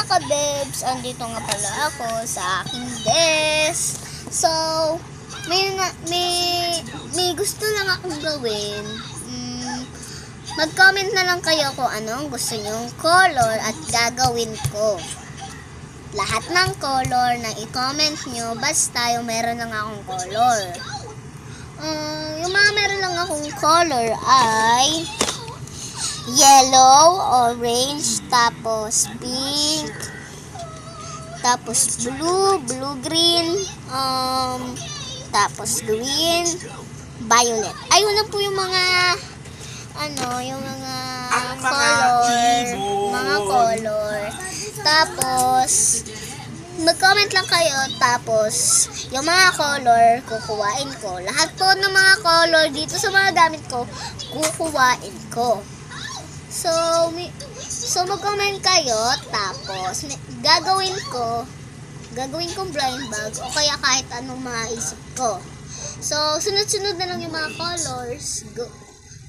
kabebs, andito nga pala ako sa aking desk. So, may gusto lang akong gawin. Mag-comment na lang kayo kung anong gusto nyong color at gagawin ko. Lahat ng color na i-comment nyo, basta yung meron lang akong color. Yung mga meron lang akong color ay yellow, orange, tapos pink, tapos blue-green, tapos green, violet. Ayun lang po yung mga color. Tapos mag-comment lang kayo, tapos yung mga color kukuhain ko. Lahat po ng mga color dito sa mga gamit ko, kukuhain ko. So mag-comment kayo, tapos gagawin kong blind bag o kaya kahit anong maisip ko. So, sunod-sunod na lang yung mga colors.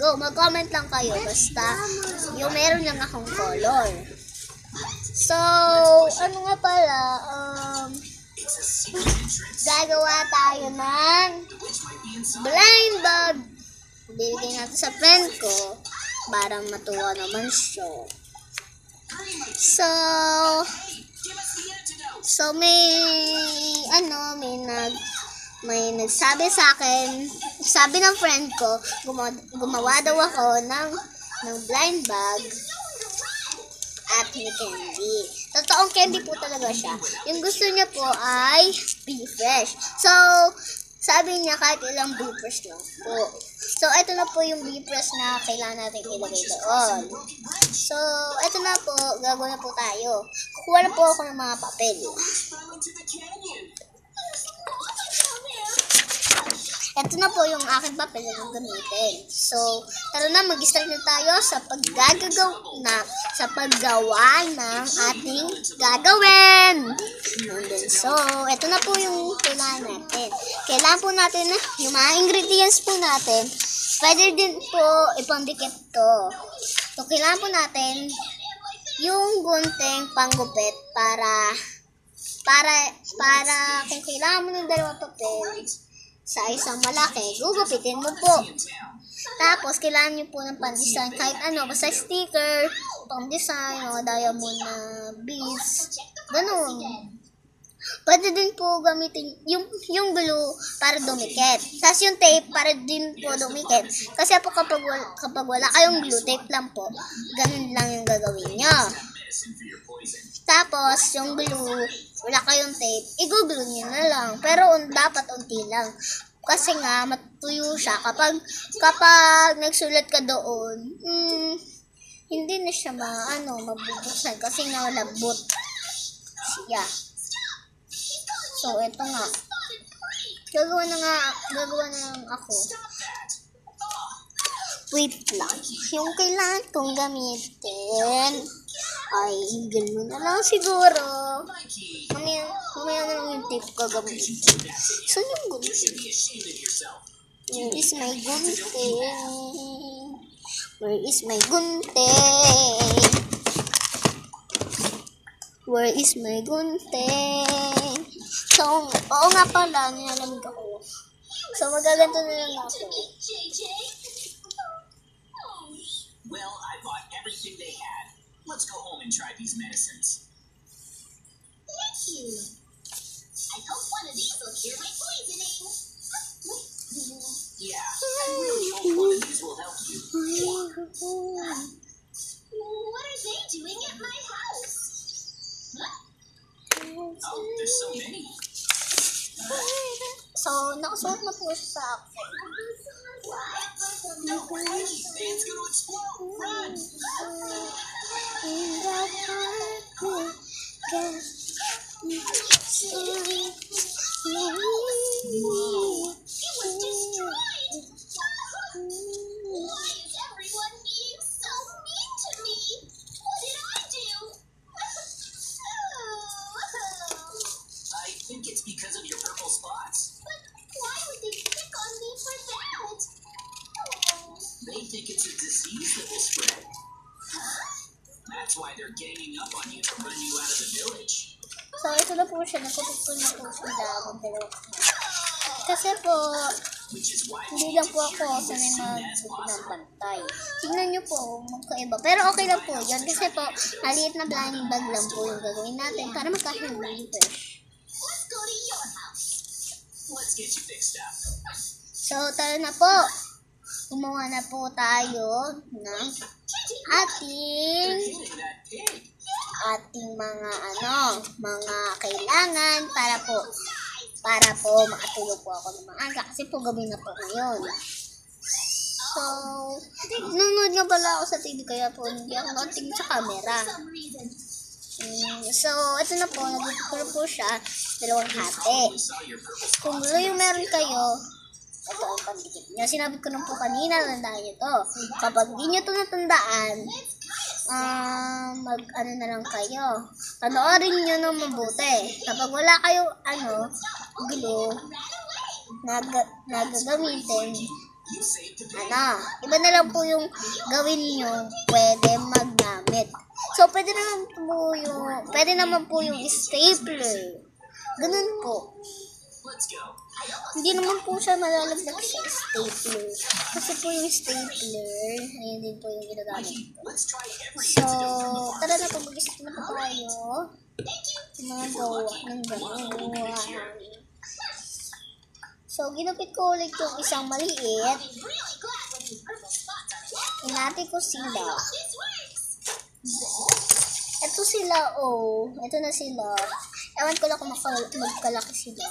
Go, mag-comment lang kayo, basta yung meron lang akong color. So, ano nga pala, gagawa tayo ng blind bag. Bibigyan natin sa friend ko para matuwa naman siya. So may nagsabi sa akin, sabi ng friend ko, gumawa daw ako ng blind bag at may candy. Totoong candy po talaga siya. Yung gusto niya po ay Be Fresh. So, sabi niya kahit ilang Be Fresh lang po. So, ito na po yung Be Fresh na kailangan natin ilagay doon. So, ito na po, gagawin na po tayo. Kukuha na po ako ng mga papel. Ito na po yung aking papel na gagamitin. So, tara na, mag-start na tayo sa paggawa ng ating gagawin. So, ito na po yung kailangan natin. Kailangan po natin yung mga ingredients po natin. Pwede din po ipandikit to. So, kailangan po natin yung gunting panggupit para kung kailangan mo ng dalawang papel sa isang malaki, gugupitin mo po. Tapos, kailangan nyo po ng pan-design. Kahit ano, basta sticker, pang-design, o diamond na beads. Ganun. Pwede din po gamitin yung glue para dumikit. Tapos yung tape para din po dumikit. Kasi po kapag wala kayong glue, tape lang po. Ganun lang yung gagawin nyo. Tapos, yung glue, wala kayong tape, i-glue nyo na lang. Pero dapat unti lang. Kasi nga, matuyo siya. Kapag nagsulat ka doon, hindi na siya mabubuksan. Kasi nga, labot siya. So, eto nga. Gagawa na lang ako. Wait lang. Yung kailangan kong gamitin ay gano'n na lang siguro. Mamaya na lang yung tape ko gamitin. So, yung gunting. Where is my gunting? Where is my gunting? Where is my gunting? So, oo nga pala, nilalamig ako. So, magaganto na lang ako. Well, I bought everything they had. Let's go home and try these medicines. Thank you. I hope one of these will cure my poisoning. Yeah, I really hope one of these will help you. What are they doing at my house? Huh? Oh, there's so many. So, nakasuot na po siya sa akin. No, it's gonna explode. Run! It was destroyed. Why is everyone being so mean to me? What did I do? I think it's because of your purple spots. But why would they pick on me for that? They think it's a disease that will spread. Huh? That's why they're ganging up on you to run you out of the So, ito na po siya. Nakutupon na po sila. Pero, kasi po, hindi lang po ako sanay mag-book ng pantay. Tingnan nyo po, magkaiba. Pero okay lang po yun. Kasi po, maliit na blind bag lang po yung gagawin natin para magkahindi fresh. Let's go to your house. Let's get you fixed up. So, tara na po. Gumawa na po tayo ng ating mga kailangan para po makatulog po ako ng maaga kasi po gabi na po ngayon. So, nanonood nga pala ako sa TV kaya po hindi ako nakatingin sa camera. So, ito na po, nag-prepare po siya, dalawang hati. Kung gusto yung meron kayo, ito ang pandikit niya. Sinabi ko na po kanina, tandaan nyo to. Kapag di nyo ito natandaan, ano na lang kayo. Panoorin nyo ng mabuti. Kapag wala kayong, glue, na gagamitin, iba na lang po yung gawin nyo, pwede maggamit. So, pwede naman po yung stapler. Ganun po. Hindi naman po siya malalagdag sa stapler. Kasi po yung stapler, ayun din po yung ginagamit ko. So, tara na po, mag-isip na po tayo. Mga gawa ng gawa. So, ginupit ko ulit yung isang maliit. Hinati ko sila. Ito sila, Ito na sila. Ewan ko lang kung magkalaki sila.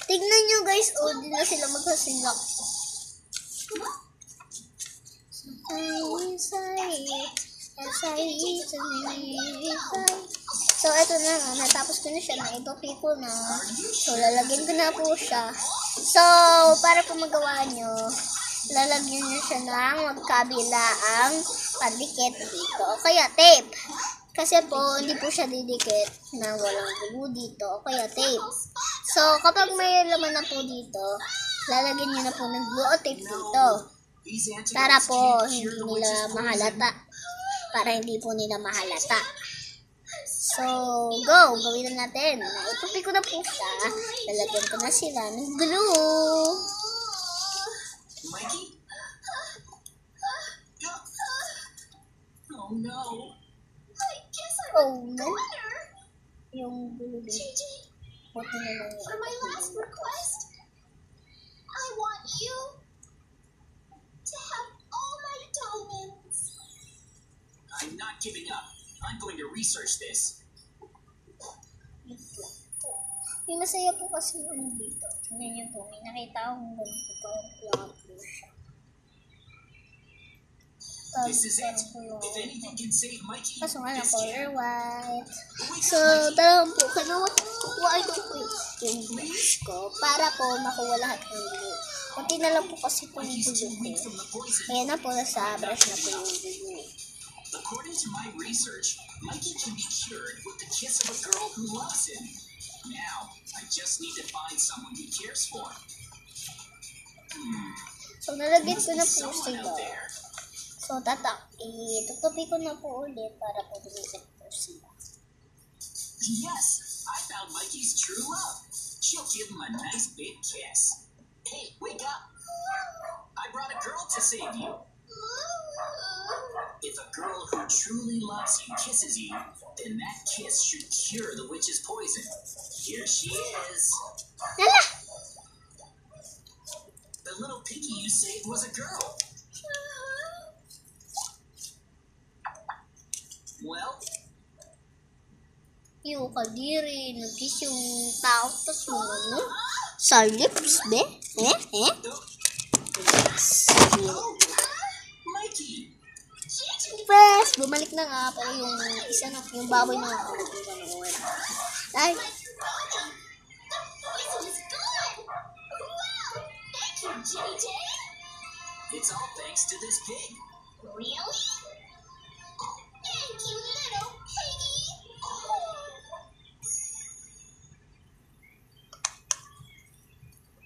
Tignan nyo guys, di na sila magkasilak. So, ito na nga. Natapos ko na siya. Naipapi ko na. So, lalagyan ko na po siya. So, para po magawa nyo, lalagyan nyo siya ng magkabilaang pandikit dito. O kaya tape. Kasi po, hindi po siya didikit na walang glue dito. O kaya tape. So, kapag may laman na po dito, lalagyan nyo na po ng glue o tape dito. Para po, hindi nila mahalata. Para hindi po nila mahalata. So, go! Gawin na natin. Naipupi ko na po siya. Lalagyan ko na sila ng glue. Mikey? Oh no. Oh no. Yung glue dito. JJ, Buti na lang for my last request, I want you to have all my diamonds. I'm not giving up. I'm going to research this. Yung masaya po kasi yung dito. Tingnan nyo po. May nakita akong ganito pa lang po siya. This is it. If anything can save Mikey, Kaso nga lang, this color can. white. So, talagang po, kukuha ko po yung brush ko para po makuha lahat ng glue. Kunti na lang po kasi po yung glue ko. Kaya na po, nasa brush na po yung glue. According to my research, Mikey can be cured with the kiss of a girl who loves him. Now, I just need to find someone he cares for. So, nalagyan ko na po Someone sila. out there. So, tutupi ko na po ulit para po dumisit po sila. Yes, I found Mikey's true love. She'll give him a nice big kiss. Hey, wake up. I brought a girl to save you. If a girl who truly loves you kisses you, then that kiss should cure the witch's poison. Here she is. Lala! The little piggy you saved was a girl. Well, Yung kadiri, nag-kiss yung tao, tapos yung sa lips, be? Mikey. Press! Bumalik na nga, pero yung isa na, yung baboy na nga, yung ganoon. Ay, JJ? It's all thanks to this pig. Really? Thank you, little piggy.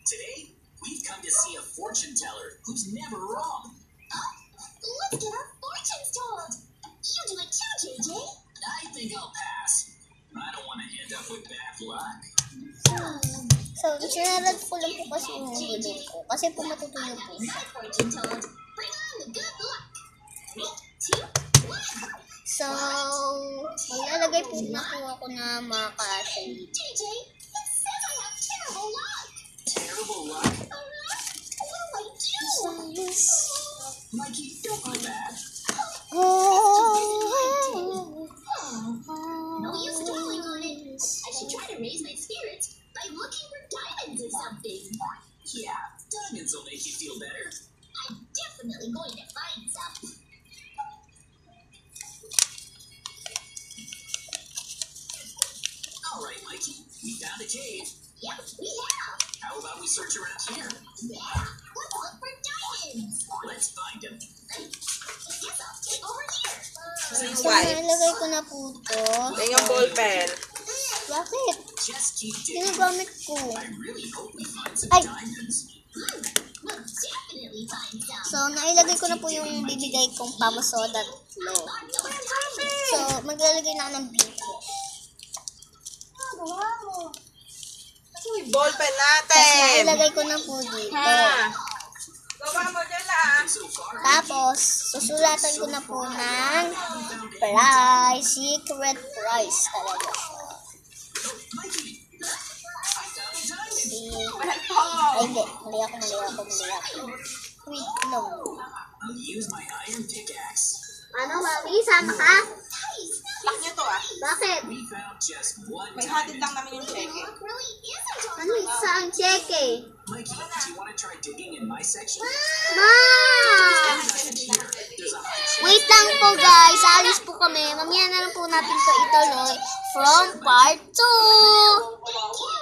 Today, we've come to see a fortune teller who's never wrong. Let's get our fortunes told. You do it too, JJ. I So, sinarad ko lang po kasi yung bibig ko. Kasi po matutulog po. My fortune told. Bring on the good luck. 3, 2, 1. So, maglalagay po na po ako na mga kasi. JJ, it says I have terrible luck. Terrible luck. What do I do? Mikey, don't feel bad. No use dwelling on it. I should try to raise my spirits by looking for diamonds or something. Yeah, diamonds will make you feel better. I'm definitely going to find some. All right, Mikey, we found a cave. Yep, we have. How about we search around here? Yeah, let's look for diamonds. Let's find them. I guess I'll take over here. So, nalagay ko na po ito. Yan yung ball pen. Bakit? Just keep digging. Ginagamit ko. I really hope we find some Ay. diamonds. We'll definitely find some. So, nailagay ko na po yung bibigay kong pamasoda tatlo. So, maglalagay na ako ng bigos. Ito yung ball pen Tapos, natin. nailagay ko na po dito. Ha? Gawa mo dyan ah. So far, Tapos, susulatan ko na po ng price. Secret price talaga siya. Mikey, I found a diamond. Ay, hindi. Mali ako. Wait lang. I'll use my iron pickaxe. Ano, Mami? Sama ka? Lock nyo to ah. Bakit? We found just one May hatid diamond. lang namin yung cheque. Luck really isn't all Ano, saan cheque? Mikey, do you want to try digging in my section? Ma! Here, there's a high Wait lang po guys, alis po kami. Mamaya na lang po natin ito ituloy from part 2.